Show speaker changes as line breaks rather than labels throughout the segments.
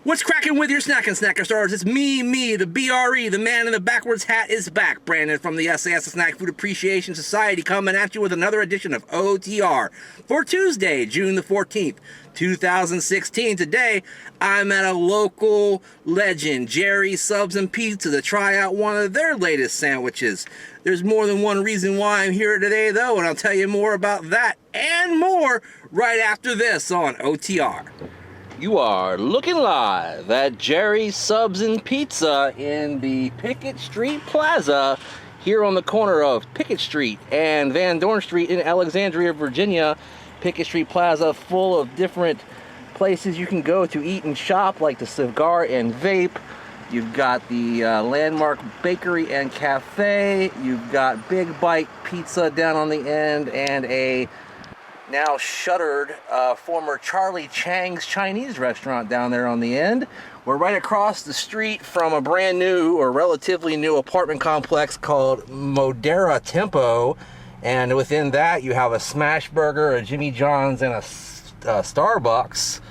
What's cracking with your snacking snacker stars? It's me, the BRE, the man in the backwards hat is back. Brandon from the sAs, the Snack Food Appreciation Society, coming at you with another edition of OTR for Tuesday, June the 14th, 2016. Today, I'm at a local legend, Jerry's Subs and Pizza, to try out one of their latest sandwiches. There's more than one reason why I'm here today, though, and I'll tell you more about that and more right after this on OTR. You are looking live at Jerry's Subs and Pizza in the Pickett Street Plaza here on the corner of Pickett Street and Van Dorn Street in Alexandria, Virginia. Pickett Street Plaza full of different places you can go to eat and shop, like the Cigar and Vape. You've got the Landmark Bakery and Cafe. You've got Big Bite Pizza down on the end and a now shuttered former Charlie Chang's Chinese restaurant down there on the end. We're right across the street from a brand new or relatively new apartment complex called Modera Tempo, and within that you have a Smash Burger, a Jimmy John's, and a Starbucks.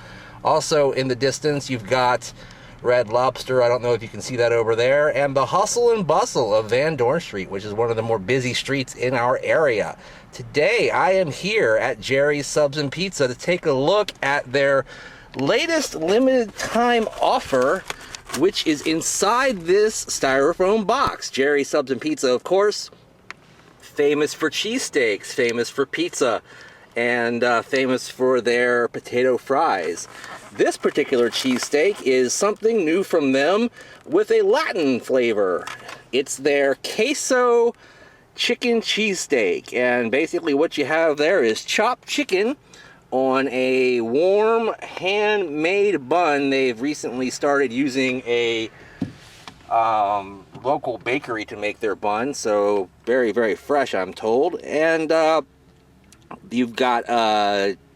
Also in the distance you've got Red Lobster, I don't know if you can see that over there, and the hustle and bustle of Van Dorn Street, which is one of the more busy streets in our area. Today, I am here at Jerry's Subs and Pizza to take a look at their latest limited time offer, which is inside this styrofoam box. Jerry's Subs and Pizza, of course, famous for cheesesteaks, famous for pizza, and famous for their potato fries. This particular cheesesteak is something new from them with a Latin flavor. It's their Queso Chicken Cheesesteak, and basically what you have there is chopped chicken on a warm handmade bun. They've recently started using a local bakery to make their bun, so very, very fresh, I'm told. And you've got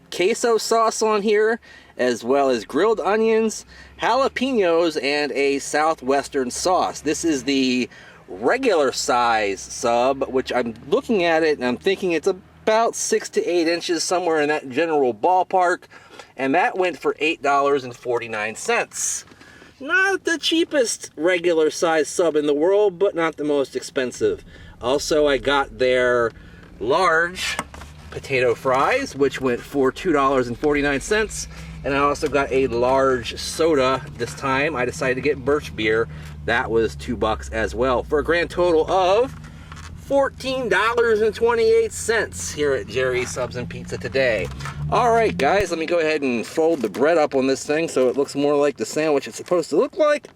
queso sauce on here, as well as grilled onions, jalapenos, and a southwestern sauce. This is the regular size sub, which I'm looking at it and I'm thinking it's about 6 to 8 inches, somewhere in that general ballpark, and that went for $8.49. Not the cheapest regular size sub in the world, but not the most expensive. Also, I got their large potato fries, which went for $2.49. And I also got a large soda. This time I decided to get Birch beer. That was $2 as well, for a grand total of $14.28 here at Jerry's Subs and Pizza today. Alright guys, let me go ahead and fold the bread up on this thing so it looks more like the sandwich it's supposed to look like.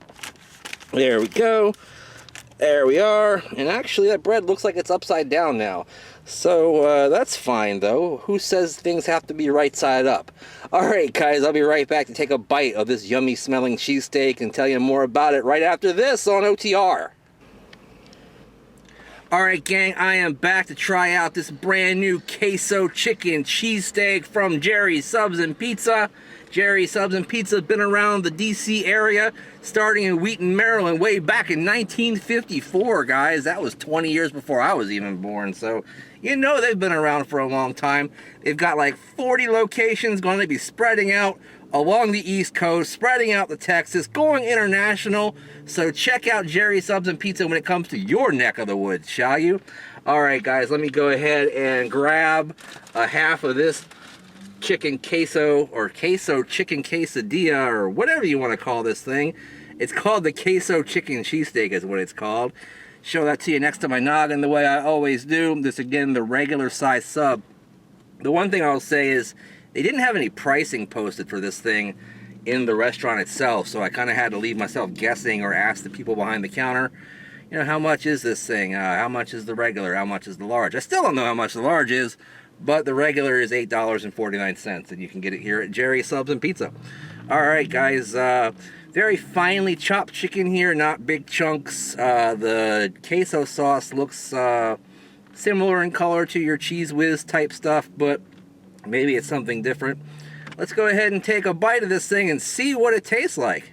There we go. There we are. And actually that bread looks like it's upside down now. So that's fine though. Who says things have to be right side up? Alright guys, I'll be right back to take a bite of this yummy smelling cheesesteak and tell you more about it right after this on OTR. Alright gang, I am back to try out this brand new Queso Chicken Cheesesteak from Jerry's Subs and Pizza. Jerry's Subs and Pizza has been around the DC area, starting in Wheaton, Maryland, way back in 1954, guys. That was 20 years before I was even born, so you know they've been around for a long time. They've got like 40 locations, going to be spreading out along the East Coast, spreading out to Texas, going international. So check out Jerry's Subs and Pizza when it comes to your neck of the woods, shall you? Alright guys, let me go ahead and grab a half of this chicken queso, or queso chicken quesadilla, or whatever you want to call this thing. It's called the Queso Chicken Cheesesteak is what it's called. Show that to you next to my noggin the way I always do. This again, the regular size sub. The one thing I'll say is they didn't have any pricing posted for this thing in the restaurant itself, so I kind of had to leave myself guessing or ask the people behind the counter, you know, how much is this thing? How much is the regular? How much is the large? I still don't know how much the large is, but the regular is $8.49, and you can get it here at Jerry's Subs and Pizza. Alright guys, very finely chopped chicken here, not big chunks. The queso sauce looks similar in color to your Cheese Whiz type stuff, but maybe it's something different. Let's go ahead and take a bite of this thing and see what it tastes like.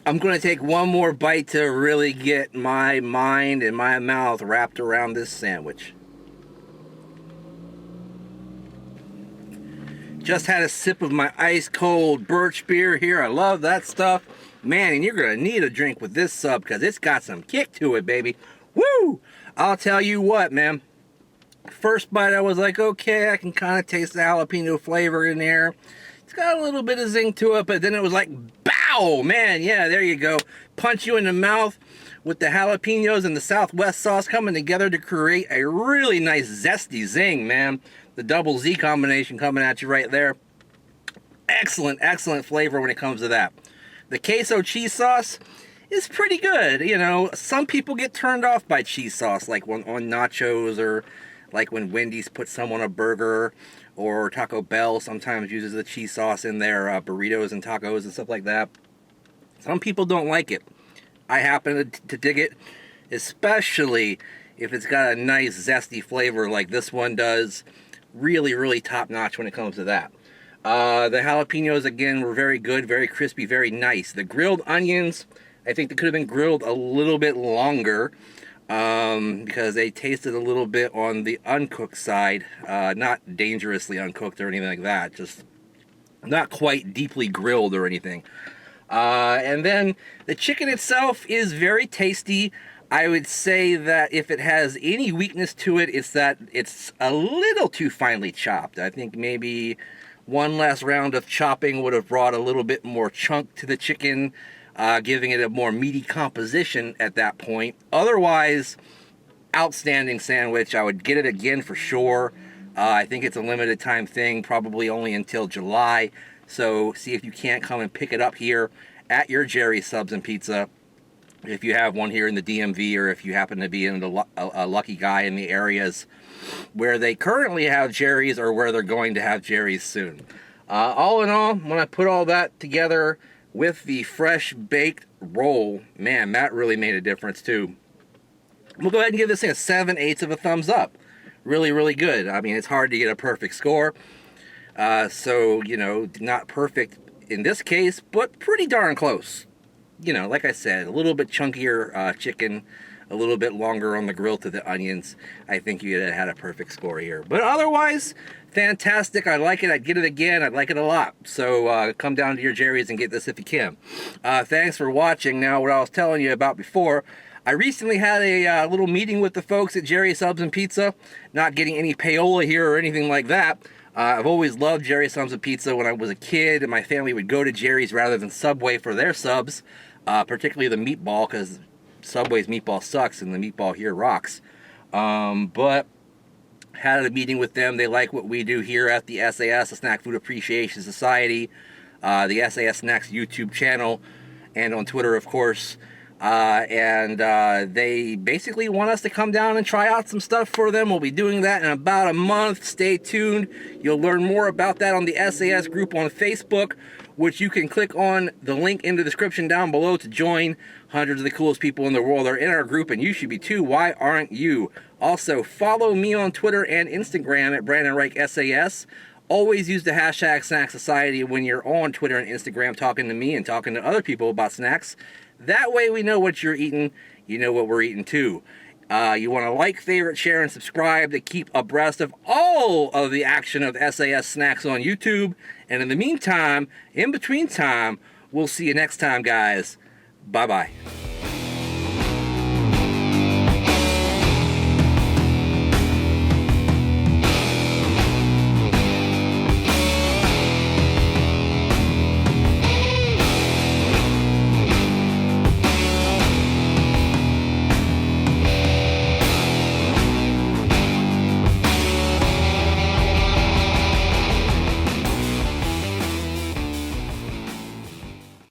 I'm going to take one more bite to really get my mind and my mouth wrapped around this sandwich. Just had a sip of my ice cold birch beer here. I love that stuff. Man, and you're going to need a drink with this sub because it's got some kick to it, baby. Woo! I'll tell you what, man. First bite, I was like, okay, I can kind of taste the jalapeno flavor in there. It's got a little bit of zing to it, but then it was like, bow! Man, yeah, there you go. Punch you in the mouth with the jalapenos and the Southwest sauce coming together to create a really nice zesty zing, man. The double Z combination coming at you right there. Excellent, excellent flavor when it comes to that. The queso cheese sauce is pretty good. You know, some people get turned off by cheese sauce, like on nachos, or like when Wendy's puts some on a burger, or Taco Bell sometimes uses the cheese sauce in their burritos and tacos and stuff like that. Some people don't like it. I happen to dig it, especially if it's got a nice zesty flavor like this one does. Really, really top notch when it comes to that. The jalapenos, again, were very good, very crispy, very nice. The grilled onions, I think they could have been grilled a little bit longer because they tasted a little bit on the uncooked side. Not dangerously uncooked or anything like that, just not quite deeply grilled or anything. And then the chicken itself is very tasty. I would say that if it has any weakness to it, it's that it's a little too finely chopped. I think maybe one last round of chopping would have brought a little bit more chunk to the chicken, giving it a more meaty composition at that point. Otherwise, outstanding sandwich. I would get it again for sure. I think it's a limited time thing, probably only until July. So see if you can't come and pick it up here at your Jerry's Subs and Pizza. If you have one here in the DMV, or if you happen to be in a lucky guy in the areas where they currently have Jerry's, or where they're going to have Jerry's soon. All in all, when I put all that together with the fresh baked roll, man, that really made a difference too. We'll go ahead and give this thing a 7/8 of a thumbs up. Really, really good. I mean, it's hard to get a perfect score. So, you know, not perfect in this case, but pretty darn close. You know, like I said, a little bit chunkier chicken, a little bit longer on the grill to the onions. I think you'd have had a perfect score here. But otherwise, fantastic. I like it. I'd get it again. I'd like it a lot. So come down to your Jerry's and get this if you can. Thanks for watching. Now, what I was telling you about before, I recently had a little meeting with the folks at Jerry's Subs and Pizza. Not getting any payola here or anything like that. I've always loved Jerry's Subs and Pizza. When I was a kid, and my family would go to Jerry's rather than Subway for their subs. Particularly the meatball, because Subway's meatball sucks and the meatball here rocks. But had a meeting with them. They like what we do here at the sAs, the Snack Food Appreciation Society, the sAs Snacks YouTube channel, and on Twitter, of course. And they basically want us to come down and try out some stuff for them. We'll be doing that in about a month. Stay tuned. You'll learn more about that on the sAs group on Facebook, which you can click on the link in the description down below to join. Hundreds of the coolest people in the world are in our group, and you should be too. Why aren't you? Also, follow me on Twitter and Instagram at Brandon Reich SAS. Always use the hashtag Snack Society when you're on Twitter and Instagram talking to me and talking to other people about snacks. That way we know what you're eating. You know what we're eating too. You want to like, favorite, share, and subscribe to keep abreast of all of the action of SAS Snacks on YouTube. And in the meantime, in between time, we'll see you next time, guys. Bye-bye.